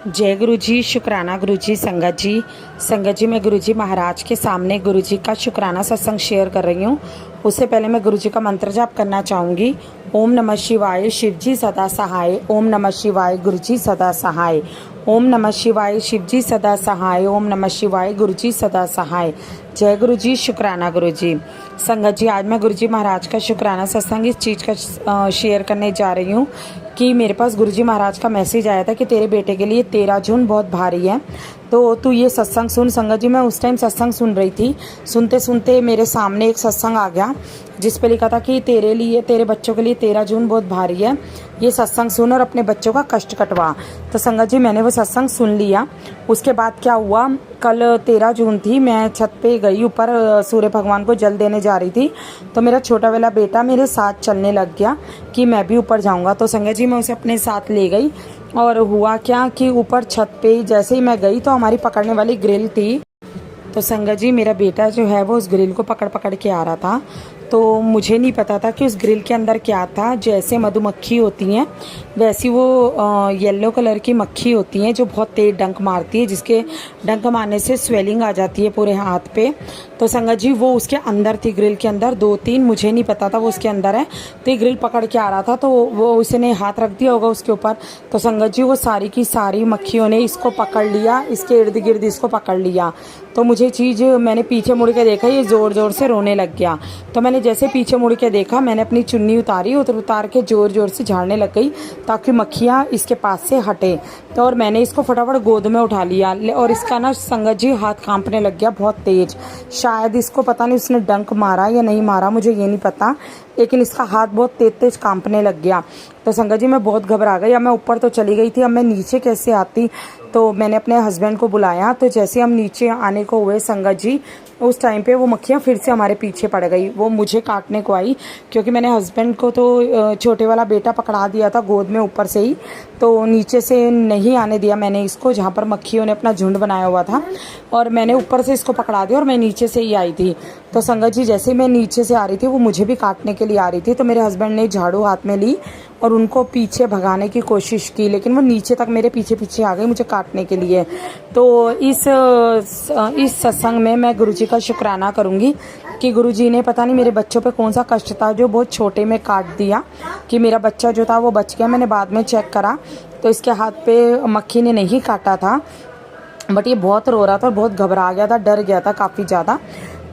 जय गुरु जी, शुक्राना गुरु जी। संगत जी मैं गुरु जी महाराज के सामने गुरु जी का शुक्राना सत्संग शेयर कर रही हूँ। उससे पहले मैं गुरु जी का मंत्र जाप करना चाहूँगी। ओम नमः शिवाय, शिव जी सदा सहाय। ओम नमः शिवाय, गुरु जी सदा सहाय। ओम नमः शिवाय, शिव जी सदा सहाय। ओम नमः शिवाय, गुरु जी सदा सहाय। जय गुरु जी, शुक्राना गुरु जी। संगत जी, आज मैं गुरु जी महाराज का शुक्राना सत्संग इस चीज़ का शेयर करने जा रही हूँ कि मेरे पास गुरु जी महाराज का मैसेज आया था कि तेरे बेटे के लिए 13 जून बहुत भारी है, तो तू ये सत्संग सुन। संगत जी, मैं उस टाइम सत्संग सुन रही थी। सुनते सुनते मेरे सामने एक सत्संग आ गया जिस पे लिखा था कि तेरे लिए, तेरे बच्चों के लिए 13 जून बहुत भारी है, ये सत्संग सुन और अपने बच्चों का कष्ट कटवा। तो संगत जी, मैंने वो सत्संग सुन लिया। उसके बाद क्या हुआ, कल 13 जून थी, मैं छत पे गई ऊपर, सूर्य भगवान को जल देने जा रही थी। तो मेरा छोटा वाला बेटा मेरे साथ चलने लग गया कि मैं भी ऊपर जाऊंगा। तो संगत जी, मैं उसे अपने साथ ले गई और हुआ क्या कि ऊपर छत पे जैसे ही मैं गई तो हमारी पकड़ने वाली ग्रिल थी। तो संगत जी, मेरा बेटा जो है वो उस ग्रिल को पकड़ पकड़ के आ रहा था। तो मुझे नहीं पता था कि उस ग्रिल के अंदर क्या था। जैसे मधुमक्खी होती हैं वैसी वो येलो कलर की मक्खी होती हैं जो बहुत तेज डंक मारती है, जिसके डंक मारने से स्वेलिंग आ जाती है पूरे हाथ पे। तो संगत जी, वो उसके अंदर थी, ग्रिल के अंदर 2-3, मुझे नहीं पता था वो उसके अंदर है। तो ये ग्रिल पकड़ के आ रहा था, तो वो उसने हाथ रख दिया होगा उसके ऊपर। तो संगत जी, वो सारी की सारी मक्खियों ने इसको पकड़ लिया, इसके इर्द गिर्द इसको पकड़ लिया। तो मुझे चीज़, मैंने पीछे मुड़ के देखा, ये ज़ोर ज़ोर से रोने लग गया। तो मैंने जैसे पीछे मुड़ के देखा, मैंने अपनी चुन्नी उतारी, उतार के ज़ोर ज़ोर से झाड़ने लग गई ताकि मक्खियाँ इसके पास से हटे। तो और मैंने इसको फटाफट गोद में उठा लिया और इसका ना संगत जी हाथ कांपने लग गया बहुत तेज। शायद इसको पता नहीं उसने डंक मारा या नहीं मारा, मुझे ये नहीं पता, लेकिन इसका हाथ बहुत तेज तेज कांपने लग गया। तो संगत जी, मैं बहुत घबरा गई। अब मैं ऊपर तो चली गई थी, अब मैं नीचे कैसे आती। तो मैंने अपने हस्बैंड को बुलाया। तो जैसे हम नीचे आने को हुए संगत जी, उस टाइम पे वो मक्खियाँ फिर से हमारे पीछे पड़ गई। वो मुझे काटने को आई क्योंकि मैंने हस्बैंड को तो छोटे वाला बेटा पकड़ा दिया था गोद में ऊपर से ही, तो नीचे से नहीं आने दिया मैंने इसको, जहाँ पर मक्खियों ने अपना झुंड बनाया हुआ था। और मैंने ऊपर से इसको पकड़ा दिया और मैं नीचे से ही आई थी। तो संगत जी, जैसे मैं नीचे से आ रही थी वो मुझे भी काटने के लिए आ रही थी। तो मेरे हस्बैंड ने झाड़ू हाथ में ली और उनको पीछे भगाने की कोशिश की, लेकिन वो नीचे तक मेरे पीछे पीछे आ गई मुझे काटने के लिए। तो इस सत्संग में मैं गुरुजी का शुक्राना करूंगी कि गुरुजी ने पता नहीं मेरे बच्चों पे कौन सा कष्ट था जो बहुत छोटे में काट दिया, कि मेरा बच्चा जो था वो बच गया। मैंने बाद में चेक करा तो इसके हाथ पे मक्खी ने नहीं काटा था, बट ये बहुत रो रहा था और बहुत घबरा गया था, डर गया था काफ़ी ज़्यादा।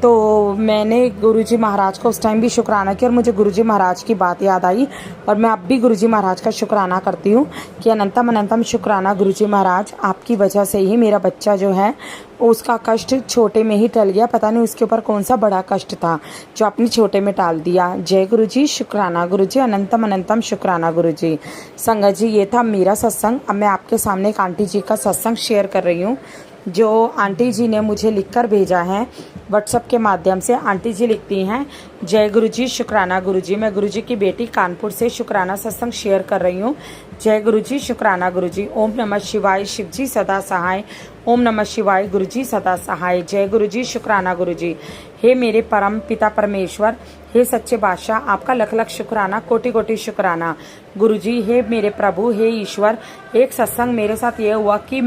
तो मैंने गुरुजी महाराज को उस टाइम भी शुक्राना किया और मुझे गुरुजी महाराज की बात याद आई और मैं अब भी गुरुजी महाराज का शुक्राना करती हूँ कि अनंतम अनंतम शुक्राना गुरुजी महाराज, आपकी वजह से ही मेरा बच्चा जो है उसका कष्ट छोटे में ही टल गया। पता नहीं उसके ऊपर कौन सा बड़ा कष्ट था जो आपने छोटे में टाल दिया। जय गुरुजी, शुक्राना गुरुजी, अनंतम अनंतम शुक्राना गुरुजी। संगत जी, ये था मेरा सत्संग। अब मैं आपके सामने एक आंटी जी का सत्संग शेयर कर रही हूँ जो आंटी जी ने मुझे लिखकर भेजा है व्हाट्सएप के माध्यम से। आंटी जी लिखती हैं, जय गुरुजी, शुक्राना गुरुजी। मैं गुरुजी की बेटी कानपुर से शुक्राना सत्संग शेयर कर रही हूँ। जय गुरुजी, शुक्राना गुरुजी। ओम नमः शिवाय, शिव जी सदा सहाय। ओम नमः शिवाय, गुरुजी सदा सहाय। जय गुरुजी, शुक्राना गुरुजी। हे मेरे परम पिता परमेश्वर, हे सच्चे बादशाह, आपका लख लख शुक्राना, कोटि कोटि शुक्राना गुरुजी। हे मेरे प्रभु, हे ईश्वर, एक सत्संग मेरे साथ ये हुआ कि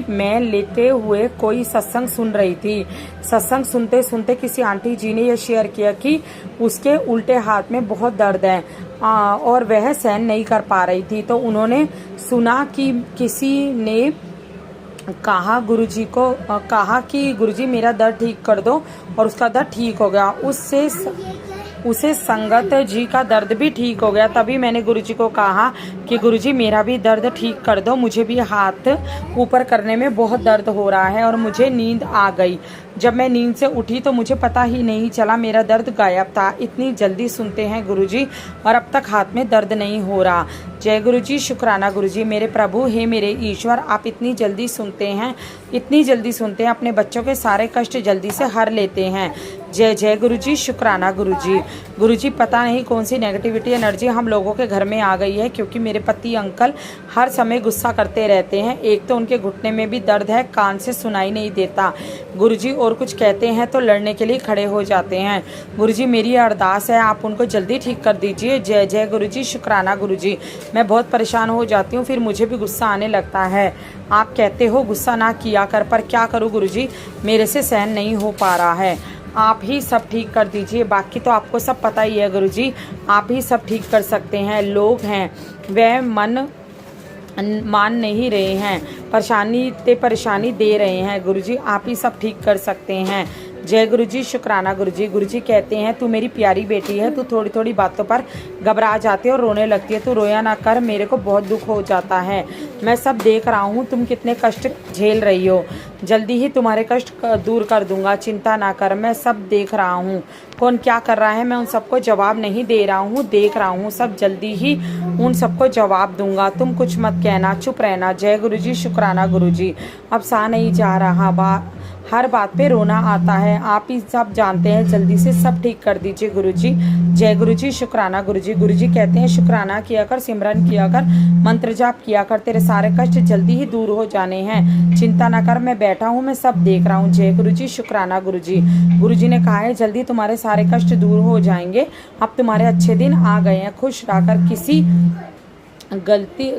मैं लेते हुए कोई सत्संग सुन रही थी। सत्संग सुनते सुनते किसी आंटी जी ने यह शेयर किया कि उसके उल्टे हाथ में बहुत दर्द है और वह सहन नहीं कर पा रही थी। तो उन्होंने सुना कि किसी ने कहा गुरुजी को, कहा कि गुरुजी मेरा दर्द ठीक कर दो, और उसका दर्द ठीक हो गया। उसे संगत जी का दर्द भी ठीक हो गया। तभी मैंने गुरुजी को कहा कि गुरुजी मेरा भी दर्द ठीक कर दो, मुझे भी हाथ ऊपर करने में बहुत दर्द हो रहा है। और मुझे नींद आ गई। जब मैं नींद से उठी तो मुझे पता ही नहीं चला मेरा दर्द गायब था। इतनी जल्दी सुनते हैं गुरुजी और अब तक हाथ में दर्द नहीं हो रहा। जय गुरुजी, शुक्राना गुरुजी। मेरे प्रभु, हे मेरे ईश्वर, आप इतनी जल्दी सुनते हैं, इतनी जल्दी सुनते हैं, अपने बच्चों के सारे कष्ट जल्दी से हर लेते हैं। जय जय गुरुजी, शुक्राना गुरुजी। गुरुजी पता नहीं कौन सी नेगेटिविटी एनर्जी हम लोगों के घर में आ गई है, क्योंकि मेरे पति अंकल हर समय गुस्सा करते रहते हैं। एक तो उनके घुटने में भी दर्द है, कान से सुनाई नहीं देता गुरुजी, और कुछ कहते हैं तो लड़ने के लिए खड़े हो जाते हैं। गुरुजी मेरी अरदास है आप उनको जल्दी ठीक कर दीजिए। जय जय गुरुजी, शुक्राना गुरुजी। मैं बहुत परेशान हो जाती हूँ, फिर मुझे भी गुस्सा आने लगता है। आप कहते हो गुस्सा ना किया कर, पर क्या करूँ गुरुजी, मेरे से सहन नहीं हो पा रहा है। आप ही सब ठीक कर दीजिए, बाकी तो आपको सब पता ही है गुरुजी, आप ही सब ठीक कर सकते हैं। लोग हैं वह मान नहीं रहे हैं, परेशानी दे रहे हैं गुरुजी, आप ही सब ठीक कर सकते हैं। जय गुरुजी, शुक्राना गुरुजी। गुरुजी कहते हैं तू मेरी प्यारी बेटी है, तू थोड़ी थोड़ी बातों पर घबरा जाती है और रोने लगती है, तू रोया ना कर, मेरे को बहुत दुख हो जाता है। मैं सब देख रहा हूँ तुम कितने कष्ट झेल रही हो, जल्दी ही तुम्हारे कष्ट दूर कर दूंगा, चिंता ना कर, मैं सब देख रहा हूँ। कौन क्या कर रहा है मैं उन सबको जवाब नहीं दे रहा हूँ, देख रहा हूँ, सब जल्दी ही उन सबको जवाब दूंगा, तुम कुछ मत कहना, चुप रहना। जय गुरुजी, शुक्राना गुरुजी। अब सहा नहीं जा रहा, हर बात पे रोना आता है, आप ही सब जानते हैं, जल्दी से सब ठीक कर दीजिए गुरुजी। जय गुरुजी, शुक्राना गुरुजी। गुरुजी कहते हैं शुक्राना किया कर, सिमरन किया कर, मंत्र जाप किया कर, तेरे सारे कष्ट जल्दी ही दूर हो जाने हैं, चिंता ना कर, मैं बैठा हूँ, मैं सब देख रहा हूँ। जय गुरुजी, शुक्राना गुरुजी। गुरुजी ने कहा है जल्दी तुम्हारे सारे कष्ट दूर हो जाएंगे, अब तुम्हारे अच्छे दिन आ गए हैं, खुश रहकर किसी गलती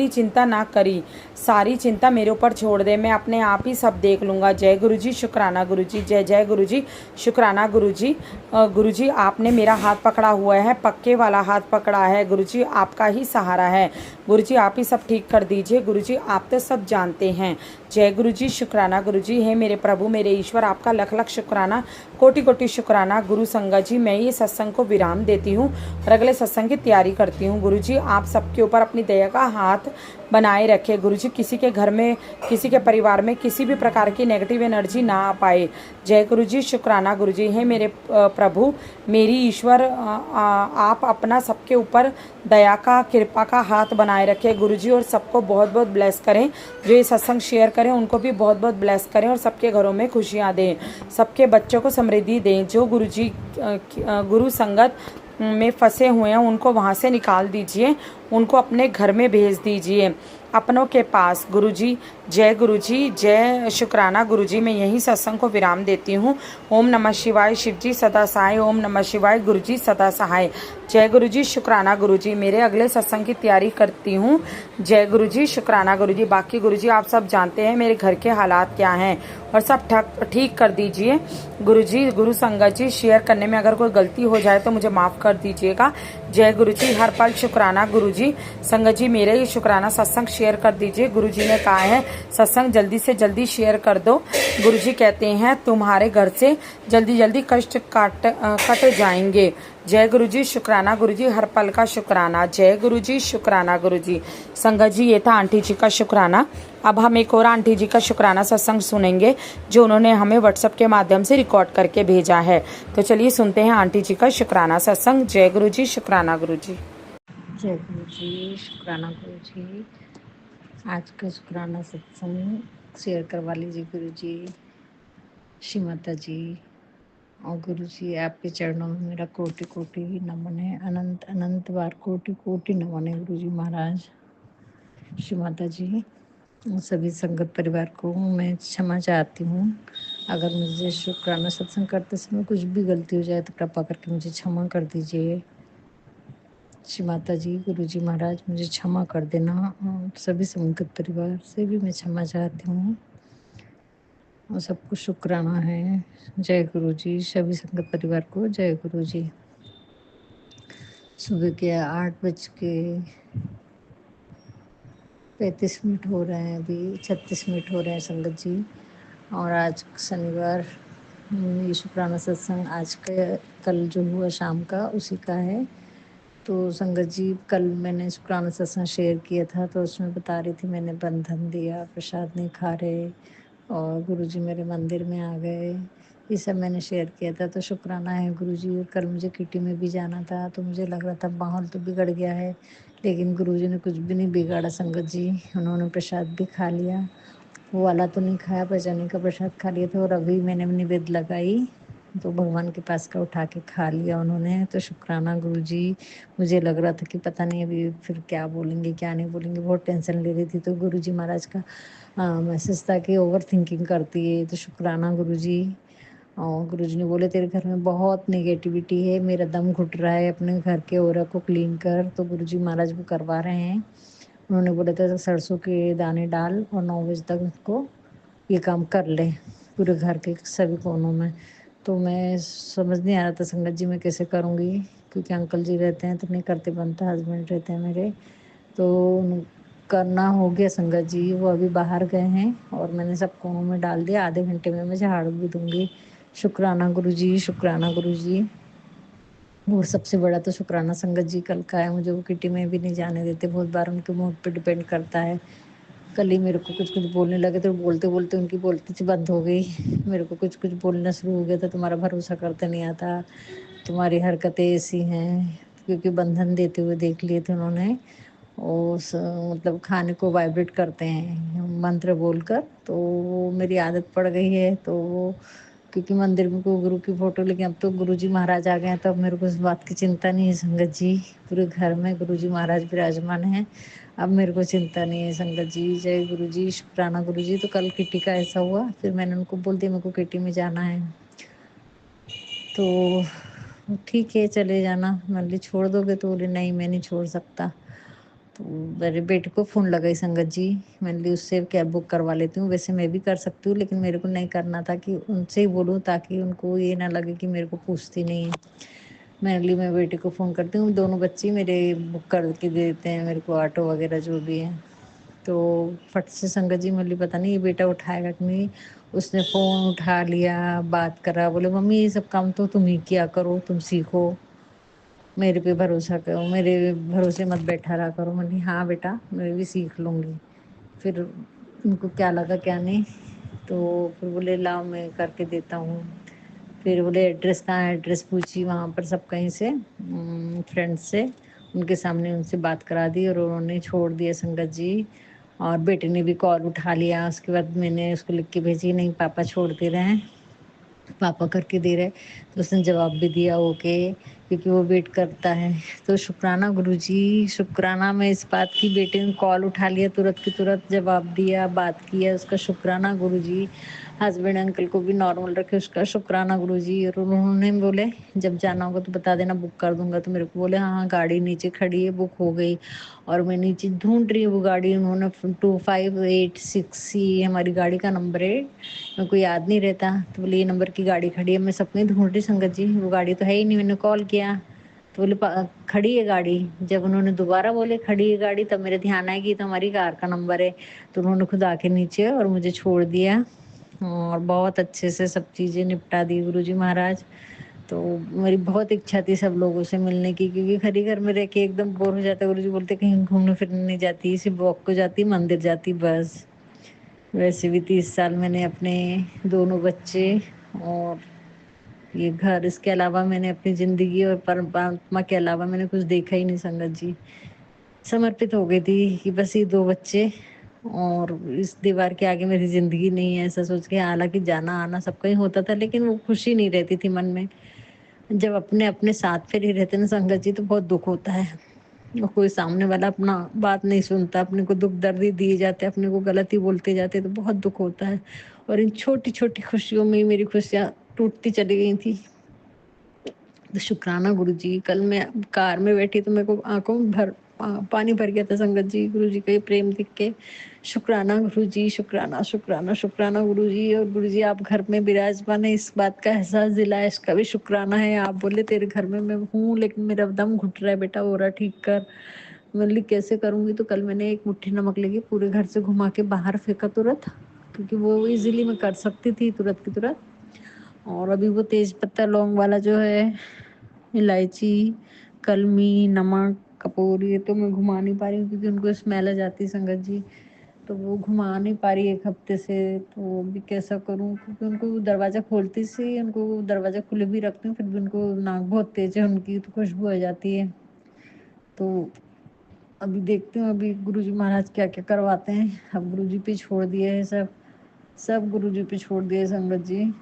चिंता ना करी, सारी चिंता मेरे ऊपर छोड़ दे, मैं अपने आप ही सब देख लूँगा। जय गुरुजी, शुक्राना गुरुजी। जय जय गुरुजी, शुक्राना गुरुजी। गुरुजी आपने मेरा हाथ पकड़ा हुआ है, पक्के वाला हाथ पकड़ा है गुरुजी, आपका ही सहारा है गुरुजी, आप ही सब ठीक कर दीजिए गुरुजी, आप तो सब जानते हैं। जय गुरुजी, शुक्राना गुरुजी। है मेरे प्रभु मेरे ईश्वर, आपका लख लख शुक्राना, कोटि कोटि शुक्राना। गुरु संगत जी मैं ये सत्संग को विराम देती हूँ और अगले सत्संग की तैयारी करती हूँ। गुरुजी आप सबके ऊपर अपनी दया का हाथ बनाए रखे गुरुजी, किसी के घर में, किसी के परिवार में किसी भी प्रकार की नेगेटिव एनर्जी ना आ पाए। जय गुरुजी, शुक्राना गुरुजी। है मेरे प्रभु मेरी ईश्वर, आप अपना सबके ऊपर दया का, कृपा का हाथ बनाए रखे गुरुजी, और सबको बहुत बहुत ब्लेस करें, जो ये सत्संग शेयर करें उनको भी बहुत बहुत ब्लेस करें, और सबके घरों में खुशियाँ दें, सबके बच्चों को समृद्धि दें। जो गुरुजी गुरु संगत में फंसे हुए हैं उनको वहाँ से निकाल दीजिए, उनको अपने घर में भेज दीजिए, अपनों के पास गुरुजी। जय गुरुजी, जय शुक्राना गुरुजी। मैं यही सत्संग को विराम देती हूँ। ओम नमः शिवाय, शिवजी सदा सहाय, ओम नमः शिवाय, गुरुजी सदा सहाय। जय गुरुजी, शुक्राना गुरुजी। मेरे अगले सत्संग की तैयारी करती हूँ। जय गुरुजी, शुक्राना गुरुजी। बाकी गुरुजी आप सब जानते हैं मेरे घर के हालात क्या हैं, और सब ठीक कर दीजिए गुरुजी। गुरु संगत जी शेयर करने में अगर कोई गलती हो जाए तो मुझे माफ़ कर दीजिएगा। जय गुरुजी, हर पल शुक्राना गुरुजी। संगत जी मेरे ही शुक्राना सत्संग शेयर कर दीजिए, गुरुजी ने कहा है सत्संग जल्दी से जल्दी शेयर कर दो। गुरुजी कहते हैं तुम्हारे घर से जल्दी जल्दी कष्ट कट जाएंगे। जय गुरुजी, शुक्राना गुरुजी, हर पल का शुक्राना। जय गुरुजी, शुक्राना गुरुजी। संगत जी ये था आंटी जी का शुक्राना। अब हम एक और आंटी जी का शुक्राना सत्संग सुनेंगे, जो उन्होंने हमें व्हाट्सएप के माध्यम से रिकॉर्ड करके भेजा है। तो चलिए सुनते हैं आंटी जी का शुक्राना सत्संग। जय गुरुजी, शुक्राना गुरुजी। जय गुरु जी, शुक्राना गुरु जी। आज का शुक्राना सत्संग शेयर करवा लीजिए गुरु जी, श्रीमाता जी और गुरु जी। आपके चरणों में मेरा कोटि कोटि नमन है, अनंत अनंत बार कोटि कोटि नमन है गुरु जी महाराज, श्रीमाता जी। सभी संगत परिवार को मैं क्षमा चाहती हूँ, अगर मुझे शुक्राना सत्संग करते समय कुछ भी गलती हो जाए तो कृपा करके मुझे क्षमा कर दीजिए। श्री माता जी, गुरु जी महाराज मुझे क्षमा कर देना, सभी संगत परिवार से भी मैं क्षमा चाहती हूँ, और सबको शुक्राना है। जय गुरु जी, सभी संगत परिवार को जय गुरु जी। सुबह के 8:35 हो रहे हैं, अभी 36 हो रहे हैं संगत जी। और आज शनिवार, ये शुक्राना सत्संग आज का, कल जो हुआ शाम का उसी का है। तो संगत जी कल मैंने शुक्राना सत्संग शेयर किया था, तो उसमें बता रही थी मैंने बंधन दिया, प्रसाद नहीं खा रहे, और गुरुजी मेरे मंदिर में आ गए, ये सब मैंने शेयर किया था। तो शुक्राना है गुरुजी। और कल मुझे किटी में भी जाना था, तो मुझे लग रहा था माहौल तो बिगड़ गया है, लेकिन गुरुजी ने कुछ भी नहीं बिगाड़ा संगत जी। उन्होंने प्रसाद भी खा लिया, वो वाला तो नहीं खाया, बचाने का प्रसाद खा लिया था। और अभी मैंने निवेद लगाई तो भगवान के पास का उठा के खा लिया उन्होंने। तो शुक्राना गुरुजी। मुझे लग रहा था कि पता नहीं अभी फिर क्या बोलेंगे क्या नहीं बोलेंगे, बहुत टेंशन ले रही थी। तो गुरुजी महाराज का मैसेज था कि ओवर थिंकिंग करती है। तो शुक्राना गुरुजी। और गुरुजी ने बोले तेरे घर में बहुत नेगेटिविटी है, मेरा दम घुट रहा है, अपने घर के ओरा को क्लीन कर। तो गुरुजी महाराज वो करवा रहे हैं। उन्होंने बोला था सरसों के दाने डाल और 9 बजे तक उसको ये काम कर ले पूरे घर के सभी कोनों में। तो मैं समझ नहीं आ रहा था संगत जी मैं कैसे करूँगी, क्योंकि अंकल जी रहते हैं तो नहीं करते बनता, हस्बैंड रहते हैं मेरे। तो करना हो गया संगत जी, वो अभी बाहर गए हैं और मैंने सब कोनों में डाल दिया। आधे घंटे में मैं झाड़ू भी दूंगी। शुक्राना गुरु जी, शुक्राना गुरु जी। और सबसे बड़ा तो शुक्राना संगत जी कल का है, मुझे वो किटी में भी नहीं जाने देते, बहुत बार उनके मूड पे डिपेंड करता है। कल ही मेरे को कुछ कुछ बोलने लगे तो बोलते बोलते उनकी बोलती सी बंद हो गई। मेरे को कुछ कुछ बोलना शुरू हो गया था, तुम्हारा भरोसा करते नहीं आता, तुम्हारी हरकतें ऐसी हैं, क्योंकि बंधन देते हुए देख लिए थे उन्होंने। मतलब खाने को वाइब्रेट करते हैं मंत्र बोलकर, तो वो मेरी आदत पड़ गई है। तो वो क्योंकि मंदिर में कोई गुरु की फोटो, लेकिन अब तो गुरु जी महाराज आ गए हैं तो अब मेरे को इस बात की चिंता नहीं है संगत जी। पूरे घर में गुरु जी महाराज विराजमान हैं, अब मेरे को चिंता नहीं है संगत जी। जय गुरु जी, शुक्राना गुरु जी। तो कल किटी का ऐसा हुआ, फिर मैंने उनको बोल दिया मेरे को किटी में जाना है। तो ठीक है चले जाना। मैंने बोली छोड़ दोगे, तो बोले नहीं मैं नहीं छोड़ सकता। तो मेरे बेटे को फ़ोन लगाई संगत जी, मैंने बोली उससे कैब बुक करवा लेती हूँ। वैसे मैं भी कर सकती हूँ, लेकिन मेरे को नहीं करना था कि उनसे ही बोलूँ, ताकि उनको ये ना लगे कि मेरे को पूछती नहीं है। मैंने बोली मैं बेटे को फ़ोन करती हूँ, दोनों बच्चे मेरे बुक करके दे देते हैं मेरे को, ऑटो वगैरह जो भी है। तो फट से संगत जी मैं बोली पता नहीं ये बेटा उठाएगा कि नहीं। उसने फ़ोन उठा लिया, बात करा, बोले मम्मी ये सब काम तो तुम ही किया करो, तुम सीखो, मेरे पे भरोसा करो, मेरे भरोसे मत बैठा रहा करो। मैंने हाँ बेटा मैं भी सीख लूँगी। फिर उनको क्या लगा क्या नहीं, तो फिर बोले लाओ मैं करके देता हूँ। फिर बोले एड्रेस कहाँ है, एड्रेस पूछी वहाँ पर सब कहीं से फ्रेंड्स से, उनके सामने उनसे बात करा दी और उन्होंने छोड़ दिया संगत जी। और बेटे ने भी कॉल उठा लिया, उसके बाद मैंने उसको लिख के भेजी नहीं पापा छोड़ दे रहे हैं, पापा करके दे रहे। तो उसने जवाब भी दिया ओके, क्योंकि वो वेट करता है। तो शुक्राना गुरुजी, शुक्राना मैं इस बात की, बेटे ने कॉल उठा लिया, तुरंत की तुरंत जवाब दिया, बात किया, उसका शुक्राना गुरुजी। हस्बैंड अंकल को भी नॉर्मल रखे, उसका शुक्राना गुरुजी। और उन्होंने बोले जब जाना होगा तो बता देना, बुक कर दूंगा। तो मेरे को बोले हाँ हाँ गाड़ी नीचे खड़ी है, बुक हो गई। और मैं नीचे ढूंढ रही हूँ वो गाड़ी, उन्होंने 2586 हमारी गाड़ी का नंबर है, मेरे को याद नहीं रहता। तो बोले ये नंबर की गाड़ी खड़ी है, मैं सपने ढूंढ रही संगत जी, वो गाड़ी तो है ही नहीं। मैंने कॉल किया तो बोले खड़ी है गाड़ी। जब उन्होंने दोबारा बोले खड़ी है गाड़ी, तब मेरे ध्यान आया कि तो हमारी कार का नंबर है। तो उन्होंने खुद आके नीचे और मुझे छोड़ दिया और बहुत अच्छे से सब चीज़ें निपटा दी गुरुजी महाराज। तो मेरी बहुत इच्छा थी सब लोगों से मिलने की, क्योंकि खड़ी घर में रह के एकदम बोर हो जाता। गुरुजी बोलते कहीं घूमने फिरने नहीं जाती, सिर्फ वॉक को जाती, मंदिर जाती बस। वैसे भी 30 साल मैंने अपने दोनों बच्चे और ये घर, इसके अलावा मैंने अपनी जिंदगी और परमात्मा के अलावा मैंने कुछ देखा ही नहीं संगत जी। समर्पित हो गई थी कि बस ये दो बच्चे और इस दीवार के आगे मेरी जिंदगी नहीं है, ऐसा सोच के। हालांकि जाना आना सबका ही होता था, लेकिन वो खुशी नहीं रहती थी मन में। जब अपने अपने साथ फिर ही रहते ना संगत जी, तो बहुत दुख होता है। और कोई सामने वाला अपना बात नहीं सुनता, अपने को दुख दर्द ही दिए जाते, अपने को गलत ही बोलते जाते, तो बहुत दुख होता है। और इन छोटी छोटी खुशियों में ही मेरी खुशियाँ टूटती चली गई थी। तो शुक्राना गुरुजी, कल मैं कार में बैठी तो मेरे को आंखों में पानी भर गया था संगत जी, गुरुजी का ये प्रेम देख के। शुक्राना गुरुजी, शुक्राना शुक्राना शुक्राना गुरुजी। और गुरुजी आप घर में विराजमान है, इस बात का एहसास दिलाया, इसका भी शुक्राना है। आप बोले तेरे घर में मैं हूँ, लेकिन मेरा दम घुट रहा है बेटा, हो रहा ठीक कर। मैं बोली कैसे करूँगी। तो कल मैंने एक मुट्ठी नमक लेके पूरे घर से घुमा के बाहर फेंका तुरंत, क्योंकि वो इजीली मैं कर सकती थी तुरंत की तुरंत। और अभी वो तेज पत्ता लौंग वाला जो है, इलायची, कलमी, नमक, कपूर, ये तो मैं घुमा नहीं पा रही हूँ क्योंकि उनको स्मेल आ जाती है संगत जी। तो वो घुमा नहीं पा रही 1 हफ्ते से। तो अभी कैसा करूँ, क्योंकि उनको दरवाज़ा खोलती से उनको दरवाज़ा खुले भी रखती हूँ, फिर भी उनको नाक बहुत तेज है उनकी, तो खुशबू आ जाती है। तो अभी देखती हूँ अभी गुरुजी महाराज क्या क्या करवाते हैं। अब गुरुजी पे छोड़ दिए है सब, सब गुरुजी पे छोड़ दिए संगत जी।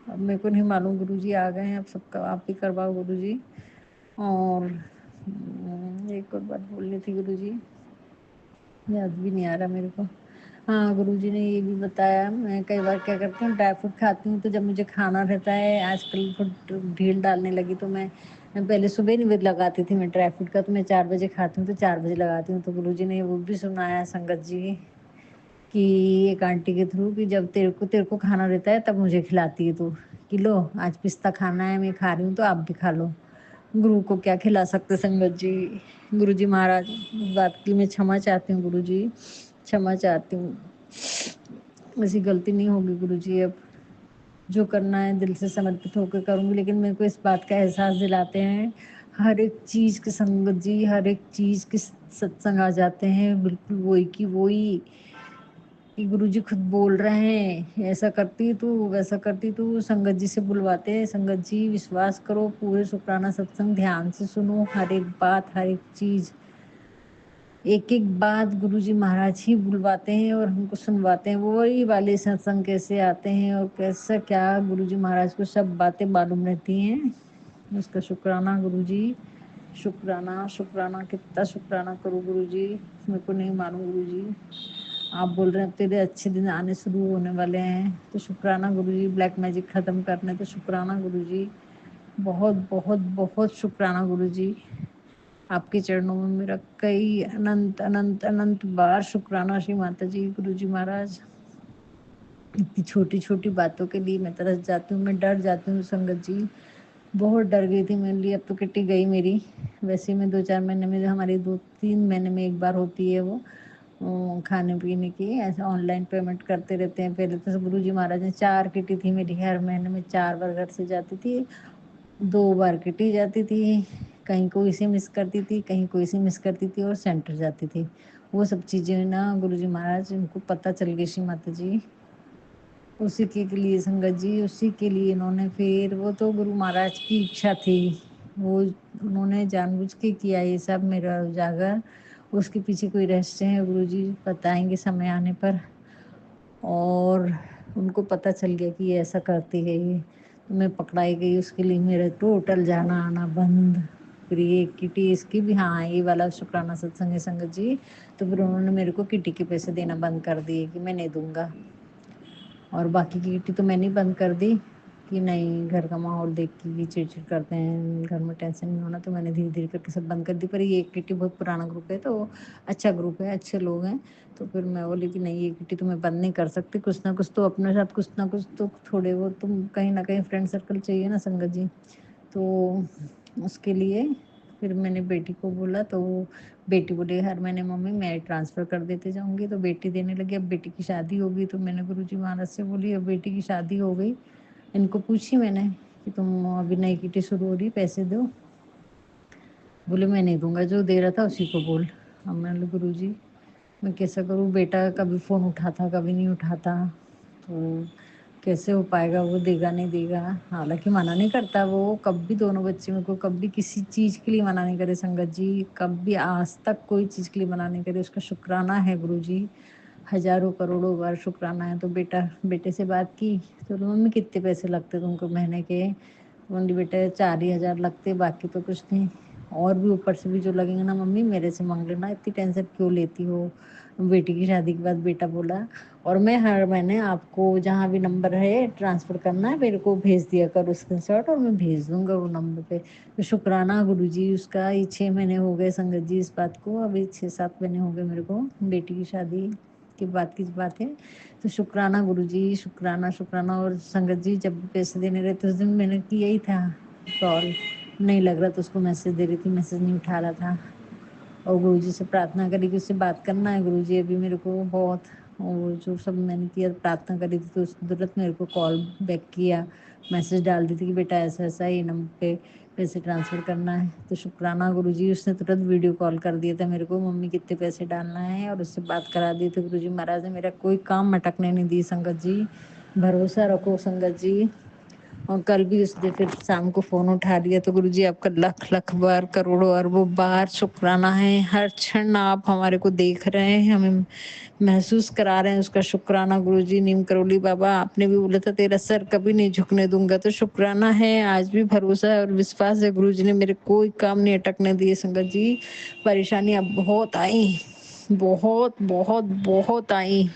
अब मेरे को नहीं मालूम, गुरुजी आ गए हैं, अब सबका आप ही करवाओ गुरुजी। और एक और बात बोलनी थी गुरुजी, याद भी नहीं आ रहा मेरे को। हाँ, गुरुजी ने ये भी बताया, मैं कई बार क्या करती हूँ, ड्राई फ्रूट खाती हूँ, तो जब मुझे खाना रहता है, आजकल थोड़ी ढील डालने लगी, तो मैं पहले सुबह नहीं लगाती थी मैं ड्राई फ्रूट का, तो मैं 4 बजे खाती हूँ तो 4 बजे लगाती हूँ। तो गुरुजी ने वो भी सुनाया संगत जी कि एक आंटी के थ्रू, कि जब तेरे को खाना रहता है तब मुझे खिलाती है तू, कि लो आज पिस्ता खाना है, मैं खा रही हूँ तो आप भी खा लो। गुरु को क्या खिला सकते संगत जी। गुरु जी महाराज, इस बात की मैं क्षमा चाहती हूँ गुरु जी, क्षमा चाहती हूँ, ऐसी गलती नहीं होगी गुरु जी। अब जो करना है दिल से समर्पित होकर करूँगी, लेकिन मेरे को इस बात का एहसास दिलाते हैं हर एक चीज़ के संगत जी, हर एक चीज़ के सत्संग आ जाते हैं बिल्कुल वही की वही, कि गुरुजी खुद बोल रहे हैं ऐसा करती तू वैसा करती तू, संगत जी से बुलवाते हैं। संगत जी विश्वास करो, पूरे शुक्राना सत्संग ध्यान से सुनो, हर एक बात हर एक चीज, एक एक बात गुरुजी महाराज ही बुलवाते हैं और हमको सुनवाते हैं। वही वाले सत्संग कैसे आते हैं और कैसा क्या, गुरुजी महाराज को सब बातें मालूम रहती हैं। उसका शुक्राना गुरुजी, शुक्राना शुक्राना, कितना शुक्राना करूँ गुरुजी, मेरे को नहीं मालूम गुरुजी। आप बोल रहे हैं तेरे अच्छे दिन आने शुरू होने वाले हैं, तो शुक्राना गुरुजी। ब्लैक मैजिक खत्म करने, तो शुक्राना गुरुजी, बहुत बहुत बहुत शुक्राना गुरुजी। आपके चरणों में मेरा कई अनंत अनंत अनंत बार शुक्राना श्री माता जी, गुरुजी महाराज। इतनी छोटी छोटी बातों के लिए मैं तरस जाती हूँ, मैं डर जाती हूँ संगत जी, बहुत डर गई थी मेरे लिए। अब तो किट्टी गई मेरी, वैसे में 2-4 महीने में, हमारी 2-3 महीने में एक बार होती है वो खाने पीने की, ऐसे ऑनलाइन पेमेंट करते रहते हैं। पहले तो गुरु जी महाराज ने 4 किटी थी मेरी, हर महीने में 4 बार घर से जाती थी, 2 बार किटी जाती थी, कहीं कोई से मिस करती थी, कहीं कोई से मिस करती थी, और सेंटर जाती थी। वो सब चीज़ें ना गुरु जी महाराज उनको पता चल गई श्री माता जी, उसी के लिए संगत जी, उसी के लिए इन्होंने, फिर वो तो गुरु महाराज की इच्छा थी, वो उन्होंने जानबूझ के किया ये सब मेरा उजागर। उसके पीछे कोई रहस्य है गुरु जी, बताएंगे समय आने पर। और उनको पता चल गया कि ये ऐसा करती है ये, तो मैं पकड़ाई गई, उसके लिए मेरा टोटल जाना आना बंद। फिर ये किटी इसकी भी, हाँ ये वाला शुक्राना सत्संग है संगत जी, तो फिर उन्होंने मेरे को किटी के पैसे देना बंद कर दिए कि मैं नहीं दूंगा। और बाकी की किटी तो मैंने ही बंद कर दी कि नहीं, घर का माहौल देख के चिड़चिड़ करते हैं, घर में टेंशन नहीं होना, तो मैंने धीरे धीरे करके सब बंद कर दी। पर ये किटी बहुत पुराना ग्रुप है, तो अच्छा ग्रुप है, अच्छे लोग हैं, तो फिर मैं बोली कि नहीं ये किटी तो मैं बंद नहीं कर सकती, कुछ ना कुछ तो अपने साथ, कुछ ना कुछ तो थोड़े वो तुम कहीं ना कहीं फ्रेंड सर्कल चाहिए ना संगत जी। तो उसके लिए फिर मैंने बेटी को बोला, तो बेटी बोली हर महीने मम्मी मैं ट्रांसफ़र कर देते जाऊंगी, तो बेटी देने लगी। अब बेटी की शादी हो गई, तो मैंने गुरुजी महाराज से बोली अब बेटी की शादी हो गई, इनको पूछी मैंने कि तुम अभी नई किटी शुरू हो रही, पैसे दो। बोले मैं नहीं दूंगा, जो दे रहा था उसी को बोल। अब मैंने बोला गुरुजी मैं कैसा करूँ, बेटा कभी फ़ोन उठाता कभी नहीं उठाता, तो कैसे हो पाएगा, वो देगा नहीं देगा। हालांकि मना नहीं करता वो, कभी दोनों बच्चे मेरे को कभी किसी चीज़ के लिए मना नहीं करे संगत जी, कभी आज तक कोई चीज़ के लिए मना नहीं करे। उसका शुक्राना है गुरुजी, हजारों करोड़ों बार शुक्राना है। तो बेटे से बात की, तो मम्मी कितने पैसे लगते तुमको महीने के, बोली बेटा 4 ही हजार लगते, बाकी तो कुछ नहीं, और भी ऊपर से भी जो लगेंगे ना मम्मी मेरे से मांग लेना, इतनी टेंशन क्यों लेती हो। बेटी की शादी के बाद बेटा बोला, और मैं हर महीने आपको जहाँ भी नंबर है ट्रांसफ़र करना है मेरे को भेज दिया कर स्क्रीनशॉट, और मैं भेज दूंगा वो नंबर पे। तो शुक्राना गुरुजी उसका, ये 6 महीने हो गए संगत जी इस बात को, अभी 6-7 महीने हो गए मेरे को बेटी की शादी के बाद की बात है। तो शुक्राना गुरुजी, शुक्राना शुक्राना। और संगत जी जब भी पैसे देने रहते उस दिन मैंने किया ही था कॉल, नहीं लग रहा तो उसको मैसेज दे रही थी, मैसेज नहीं उठा रहा था। और गुरुजी से प्रार्थना करी कि उससे बात करना है गुरुजी अभी मेरे को बहुत, और जो सब मैंने किया प्रार्थना करी थी, तो उस तुरंत मेरे को कॉल बैक किया, मैसेज डाल दी थी कि बेटा ऐसा ऐसा ये नंबर पे पैसे ट्रांसफ़र करना है। तो शुक्राना गुरुजी, उसने तुरंत वीडियो कॉल कर दिया था मेरे को, मम्मी कितने पैसे डालना है, और उससे बात करा दी थी। गुरुजी महाराज ने मेरा कोई काम मटकने नहीं दी संगत जी, भरोसा रखो संगत जी। और कल भी उसने फिर शाम को फ़ोन उठा लिया, तो गुरुजी आपका लाख लाख बार, करोड़ों अरबों बार शुक्राना है। हर क्षण आप हमारे को देख रहे हैं, हमें महसूस करा रहे हैं, उसका शुक्राना गुरुजी। नीम करोली बाबा, आपने भी बोला था तेरा सर कभी नहीं झुकने दूँगा, तो शुक्राना है। आज भी भरोसा है और विश्वास है, गुरुजी ने मेरे कोई काम नहीं अटकने दिए संगत जी। परेशानियाँ बहुत आई, बहुत, बहुत, बहुत आई।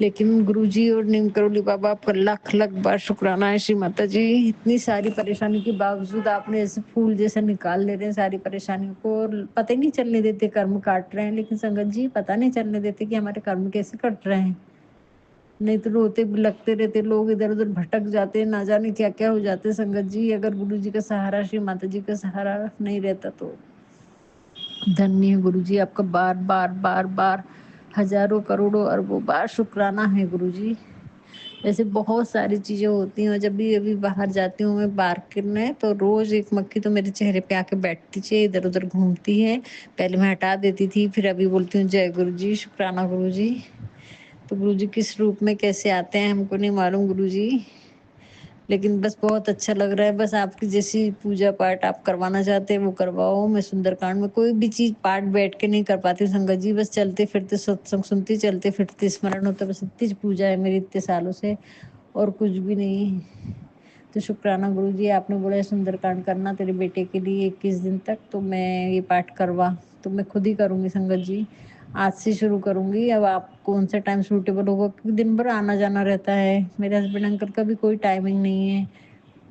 लेकिन गुरुजी और नीम करोली बाबा, आपका लाख लाख बार शुक्राना है। श्री माता जी, इतनी सारी परेशानी के बावजूद आपने ऐसे फूल जैसे निकाल ले रहे हैं सारी परेशानियों को, और पता ही नहीं चलने देते कर्म काट रहे हैं। लेकिन संगत जी, पता नहीं चलने देते कि हमारे कर्म कैसे कट रहे हैं। नहीं तो रोते लगते रहते लोग, इधर उधर भटक जाते, ना जाने क्या क्या हो जाते संगत जी। अगर गुरु जी का सहारा, श्री माता जी का सहारा नहीं रहता तो धन्य है गुरुजी आपका। बार बार बार बार, हजारों करोड़ों अरबों बार शुक्राना है गुरुजी। ऐसे बहुत सारी चीजें होती हैं, और जब भी अभी बाहर जाती हूँ मैं मार्केट में, तो रोज एक मक्खी तो मेरे चेहरे पे आके बैठती है, इधर उधर घूमती है। पहले मैं हटा देती थी, फिर अभी बोलती हूँ जय गुरुजी, शुक्राना गुरुजी। तो गुरुजी किस रूप में कैसे आते हैं हमको नहीं मालूम गुरुजी, लेकिन बस बहुत अच्छा लग रहा है। बस आपकी जैसी पूजा पाठ आप करवाना चाहते हैं वो करवाओ। मैं सुंदरकांड में कोई भी चीज पाठ बैठ के नहीं कर पाती संगत जी, बस चलते फिरते सत्संग सुनती, चलते फिरते स्मरण होता, बस इतनी पूजा है मेरी इतने सालों से, और कुछ भी नहीं। तो शुक्राना गुरु जी, आपने बोला है सुंदरकांड करना तेरे बेटे के लिए 21 दिन तक, तो मैं ये पाठ करवा, तो मैं खुद ही करूँगी संगत जी। आज से शुरू करूँगी। अब आप कौन सा टाइम सूटेबल होगा, क्योंकि दिन भर आना जाना रहता है। मेरे हस्बैंड अंकल का भी कोई टाइमिंग नहीं है,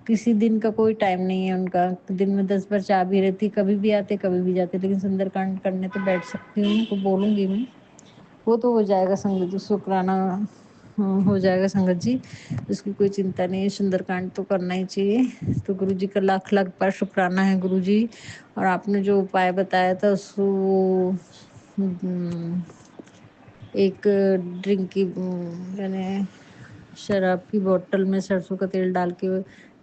किसी दिन का कोई टाइम नहीं है उनका। दिन में 10 बार चाह भी रहती, कभी भी आते कभी भी जाते। लेकिन सुंदरकांड करने तो बैठ सकती हूँ, तो बोलूँगी मैं, वो तो हो जाएगा संगत जी। शुक्राना हो जाएगा संगत जी, उसकी कोई चिंता नहीं है। सुंदरकांड तो करना ही चाहिए। तो गुरु जी का लाख लाख बार शुक्राना है गुरु जी। और आपने जो उपाय बताया था उसको, एक ड्रिंक की, मैंने शराब की बोतल में सरसों का तेल डाल के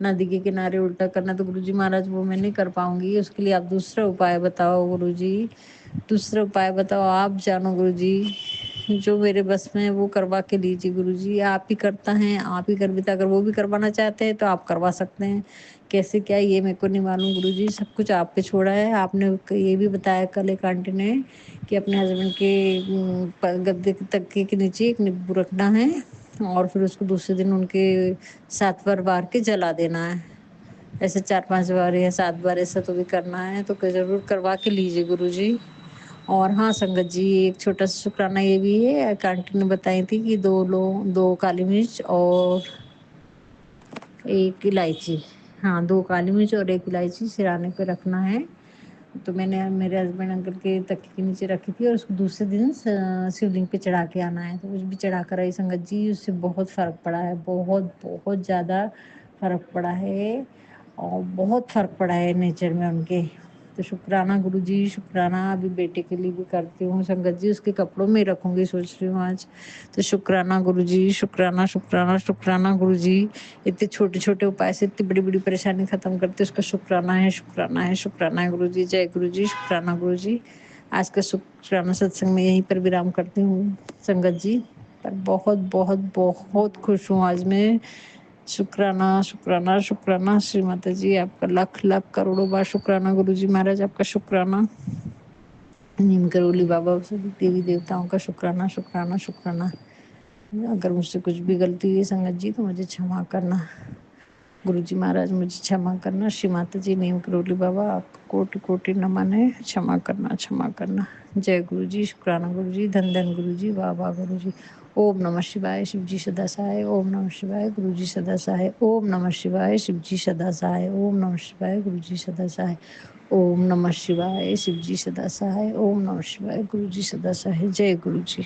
नदी के किनारे उल्टा करना, तो गुरुजी महाराज वो मैं नहीं कर पाऊंगी। उसके लिए आप दूसरा उपाय बताओ गुरुजी, दूसरा उपाय बताओ, आप जानो गुरुजी। जो मेरे बस में है वो करवा के लीजिए गुरुजी। आप ही करता है, आप ही कर देता। अगर वो भी करवाना चाहते हैं तो आप करवा सकते हैं, कैसे क्या ये मेरे को नहीं मालूम गुरुजी। सब कुछ आप पे छोड़ा है। आपने ये भी बताया कल एक आंटी ने कि अपने हस्बैंड के गद्दे के तकिए के नीचे एक नींबू रखना है, और फिर उसको दूसरे दिन उनके 7 बार बार के जला देना है। ऐसे 4-5 बार या 7 बार ऐसा तो भी करना है, तो ज़रूर करवा के लीजिए गुरुजी। और हाँ संगत जी, एक छोटा सा शुक्राना ये भी है, एक आंटी ने बताई थी कि 2 काली मिर्च और 1 इलायची, हाँ 2 काली मिर्च और 1 इलायची सिराने पे रखना है। तो मैंने मेरे हस्बैंड अंकल के तकिए के नीचे रखी थी, और उसको दूसरे दिन शिवलिंग पे चढ़ा के आना है। तो कुछ भी चढ़ा कर आई संगत जी, उससे बहुत फ़र्क पड़ा है, बहुत बहुत ज़्यादा फ़र्क पड़ा है, और बहुत फ़र्क पड़ा है नेचर में उनके। तो शुक्राना गुरुजी, शुक्राना। अभी बेटे के लिए भी करती हूँ संगत जी, उसके कपड़ों में रखूँगी सोच रही हूँ आज। तो शुक्राना गुरुजी, शुक्राना शुक्राना शुक्राना गुरुजी। इतने छोटे छोटे उपाय से इतनी बड़ी बड़ी परेशानी खत्म करते, उसका शुक्राना है, शुक्राना है, शुक्राना है गुरुजी। जय गुरुजी, शुक्राना गुरुजी। आज का शुक्राना सत्संग में यहीं पर विराम करती हूँ संगत जी। पर बहुत बहुत बहुत खुश हूँ आज मैं। शुक्राना शुक्राना शुक्राना। श्री माता जी आपका लाख लाख करोड़ों बार शुक्राना। गुरुजी महाराज आपका शुक्राना। नीम करोली बाबा, सभी देवी देवताओं का शुक्राना शुक्राना शुक्राना। अगर मुझसे कुछ भी गलती हुई संगत जी तो मुझे क्षमा करना। गुरुजी महाराज मुझे क्षमा करना। श्री माता जी, नीम करोली बाबा आपको कोटि कोटि नमन है। क्षमा करना, क्षमा करना। जय गुरुजी, शुक्राना गुरुजी, धन धन गुरुजी, वाह वाह गुरुजी। ओम नमः शिवाय, शिवजी सदा सहाय। ओम नमः शिवाय, गुरुजी सदा सहाय। ओम नमः शिवाय, शिवजी सदा सहाय। ओम नमः शिवाय, गुरुजी सदा सहाय। ओम नमः शिवाय, शिवजी सदा सहाय। ओम नमः शिवाय, गुरुजी सदा सहाय। जय गुरुजी।